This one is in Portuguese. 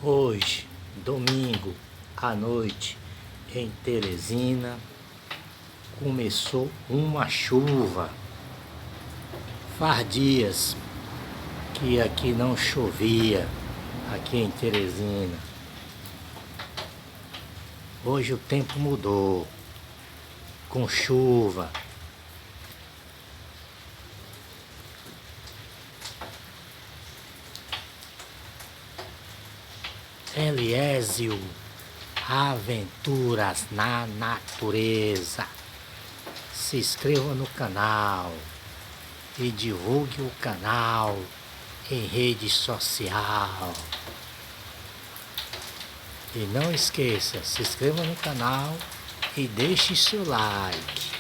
Hoje, domingo à noite, em Teresina, começou uma chuva. Faz dias que aqui não chovia, aqui em Teresina. Hoje o tempo mudou, com chuva. Eliésio, aventuras na natureza. Se inscreva no canal e divulgue o canal em rede social. E não esqueça, se inscreva no canal e deixe seu like.